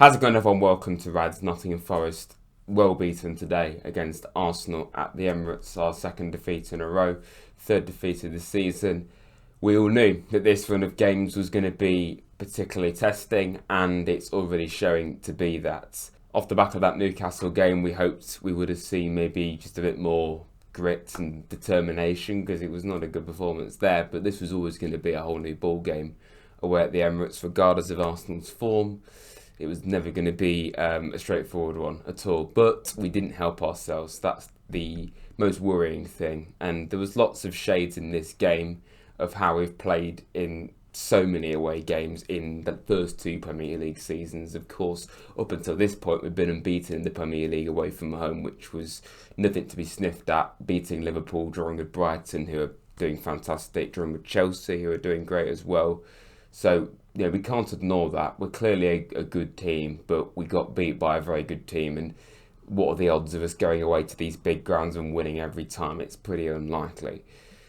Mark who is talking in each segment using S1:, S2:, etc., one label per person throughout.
S1: How's it going, everyone? Welcome to Rads. Nottingham Forest well beaten today against Arsenal at the Emirates. Our second defeat in a row, third defeat of the season. We all knew that this run of games was going to be particularly testing, and it's already showing to be that. Off the back of that Newcastle game, we hoped we would have seen maybe just a bit more grit and determination, because it was not a good performance there, but this was always going to be a whole new ball game away at the Emirates, regardless of Arsenal's form. It was never going to be a straightforward one at all, but we didn't help ourselves. That's the most worrying thing. And there was lots of shades in this game of how we've played in so many away games in the first two Premier League seasons. Of course, up until this point, we've been unbeaten in the Premier League away from home, which was nothing to be sniffed at. Beating Liverpool, drawing with Brighton, who are doing fantastic, drawing with Chelsea, who are doing great as well. So, we can't ignore that. We're clearly a good team, but we got beat by a very good team. And what are the odds of us going away to these big grounds and winning every time? It's pretty unlikely.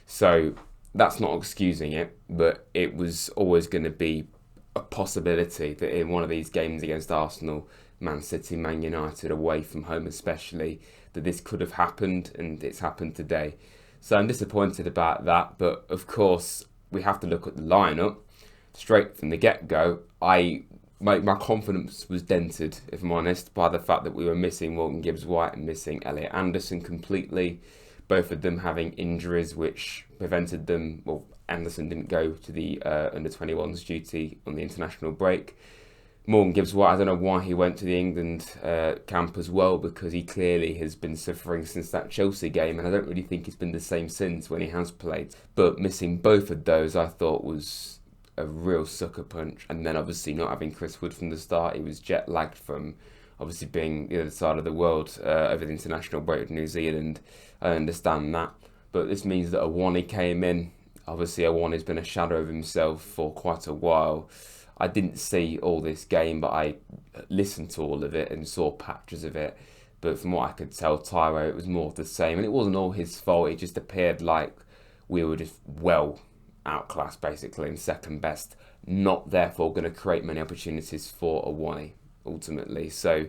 S1: So that's not excusing it, but it was always going to be a possibility that in one of these games against Arsenal, Man City, Man United, away from home especially, that this could have happened, and it's happened today. So I'm disappointed about that, but of course we have to look at the lineup. Straight from the get-go, my confidence was dented, if I'm honest, by the fact that we were missing Morgan Gibbs-White and missing Elliot Anderson completely. Both of them having injuries which prevented them. Well, Anderson didn't go to the under-21s duty on the international break. Morgan Gibbs-White, I don't know why he went to the England camp as well, because he clearly has been suffering since that Chelsea game, and I don't really think he's been the same since when he has played. But missing both of those, I thought, was a real sucker punch. And then obviously not having Chris Wood from the start, he was jet lagged from obviously being the other side of the world over the international break with New Zealand. I understand that, but this means that Awani came in. Obviously Awani's been a shadow of himself for quite a while. I didn't see all this game, but I listened to all of it and saw patches of it. But from what I could tell, Tyro, it was more of the same, and it wasn't all his fault. It just appeared like we were just outclassed basically and second best, not therefore going to create many opportunities for Awani ultimately. So,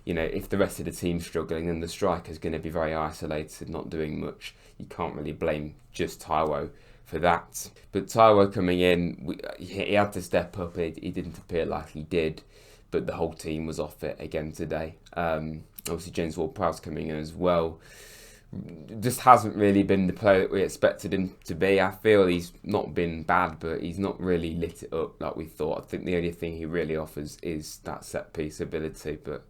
S1: if the rest of the team's struggling, then the striker's going to be very isolated, not doing much. You can't really blame just Taiwo for that. But Taiwo coming in, he had to step up. He didn't appear like he did, but the whole team was off it again today. Obviously James Ward-Prowse coming in as well. Just hasn't really been the player that we expected him to be. I feel he's not been bad, but he's not really lit it up like we thought. I think the only thing he really offers is that set piece ability, but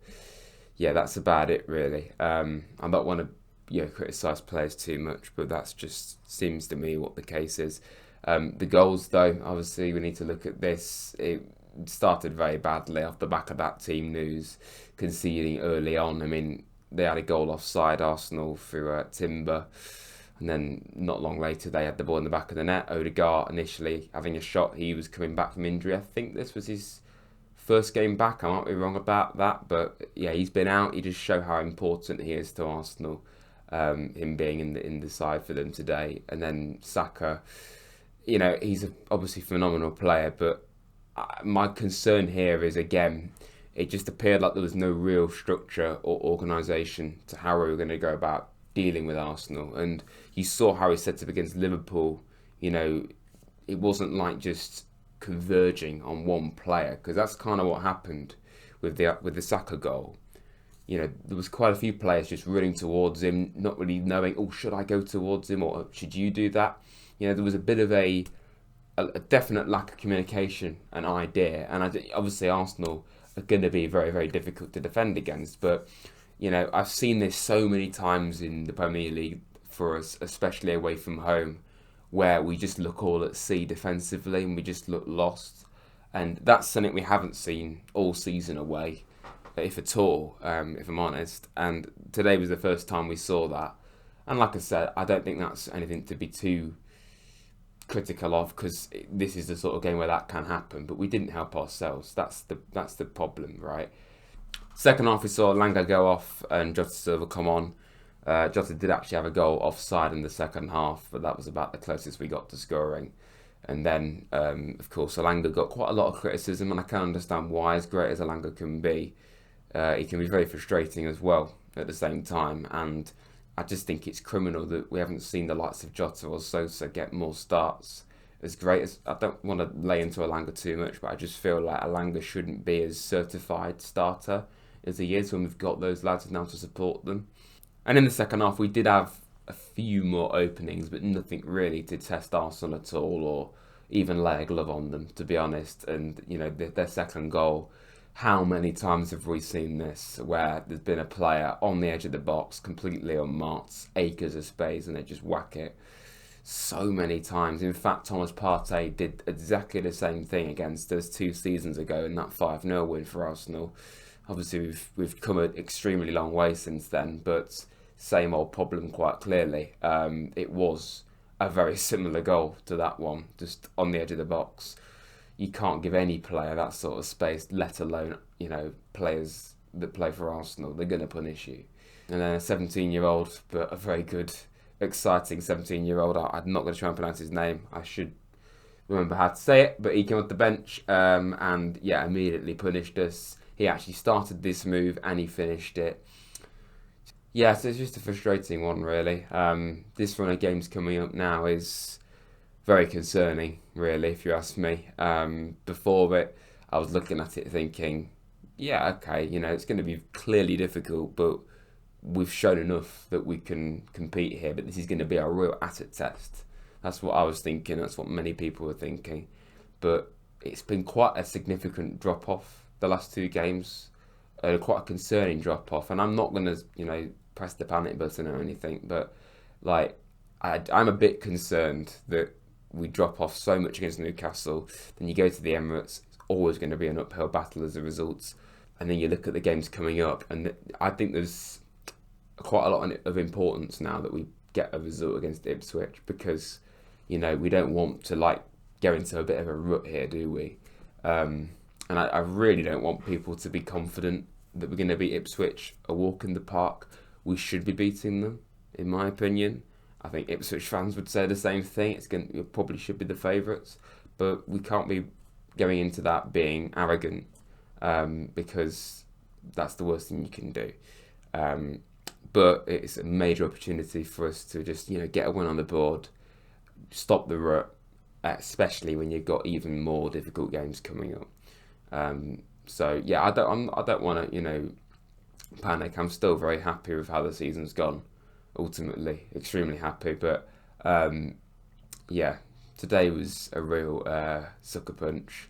S1: yeah, that's about it really. I don't want to criticise players too much, but that's just seems to me what the case is. The goals though, obviously we need to look at this. It started very badly off the back of that team news, conceding early on. I mean, they had a goal offside, Arsenal, through Timber. And then not long later, they had the ball in the back of the net. Odegaard initially having a shot. He was coming back from injury. I think this was his first game back. I might be wrong about that. But yeah, he's been out. He just shows how important he is to Arsenal. Him being in the side for them today. And then Saka, he's obviously a phenomenal player. But my concern here is, again, it just appeared like there was no real structure or organisation to how we were going to go about dealing with Arsenal. And you saw how he set up against Liverpool. It wasn't like just converging on one player, because that's kind of what happened with the Saka goal. There was quite a few players just running towards him, not really knowing, should I go towards him or should you do that? There was a bit of a definite lack of communication and idea. And obviously Arsenal are going to be very, very difficult to defend against. But, I've seen this so many times in the Premier League for us, especially away from home, where we just look all at sea defensively and we just look lost. And that's something we haven't seen all season away, if at all, if I'm honest. And today was the first time we saw that. And like I said, I don't think that's anything to be too critical of, because this is the sort of game where that can happen, but we didn't help ourselves. That's the problem, right? Second half, we saw Langa go off and Jota Silva come on. Jota did actually have a goal offside in the second half, but that was about the closest we got to scoring. And then, of course, Alanga got quite a lot of criticism, and I can understand why, as great as Alanga can be. He can be very frustrating as well at the same time. And I just think it's criminal that we haven't seen the likes of Jota or Sosa get more starts. As great as, I don't want to lay into Alanga too much, but I just feel like Alanga shouldn't be as certified starter as he is when we've got those lads now to support them. And in the second half, we did have a few more openings, but nothing really to test Arsenal at all, or even lay a glove on them, to be honest. And you know, their second goal, how many times have we seen this where there's been a player on the edge of the box, completely unmarked, acres of space, and they just whack it? So many times. In fact, Thomas Partey did exactly the same thing against us 2 seasons ago in that 5-0 win for Arsenal. Obviously, we've come an extremely long way since then, but same old problem quite clearly. It was a very similar goal to that one, just on the edge of the box. You can't give any player that sort of space, let alone, you know, players that play for Arsenal. They're going to punish you. And then a 17-year-old, but a very good, exciting 17-year-old. I'm not going to try and pronounce his name. I should remember how to say it, but he came off the bench and, yeah, immediately punished us. He actually started this move and he finished it. Yeah, so it's just a frustrating one, really. This run of games coming up now is very concerning, really, if you ask me. Before it, I was looking at it thinking, yeah, okay, you know, it's going to be clearly difficult, but we've shown enough that we can compete here, but this is going to be a real asset test. That's what I was thinking, that's what many people were thinking. But it's been quite a significant drop-off the last 2 games, quite a concerning drop-off, and I'm not going to, you know, press the panic button or anything, but, like, I'm a bit concerned that we drop off so much against Newcastle, then you go to the Emirates, it's always going to be an uphill battle as a result, and then you look at the games coming up, and I think there's quite a lot of importance now that we get a result against Ipswich, because, you know, we don't want to, like, go into a bit of a rut here, do we? And I really don't want people to be confident that we're going to beat Ipswich a walk in the park. We should be beating them, in my opinion. I think Ipswich fans would say the same thing. We probably should be the favourites, but we can't be going into that being arrogant, because that's the worst thing you can do. But it's a major opportunity for us to just, you know, get a win on the board, stop the rut, especially when you've got even more difficult games coming up. So yeah, I don't want to, you know, panic. I'm still very happy with how the season's gone. Ultimately, extremely happy. But yeah, today was a real sucker punch,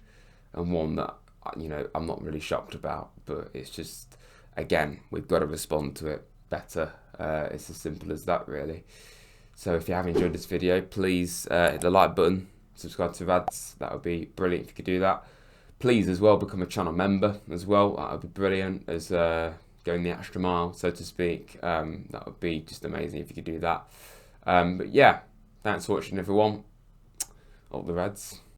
S1: and one that, you know, I'm not really shocked about. But it's just, again, we've got to respond to it better. It's as simple as that, really. So if you have enjoyed this video, please hit the like button, subscribe to Rads. That would be brilliant if you could do that. Please as well become a channel member as well. That would be brilliant, as going the extra mile, so to speak. That would be just amazing if you could do that. But yeah, thanks for watching, everyone. Up the Rads.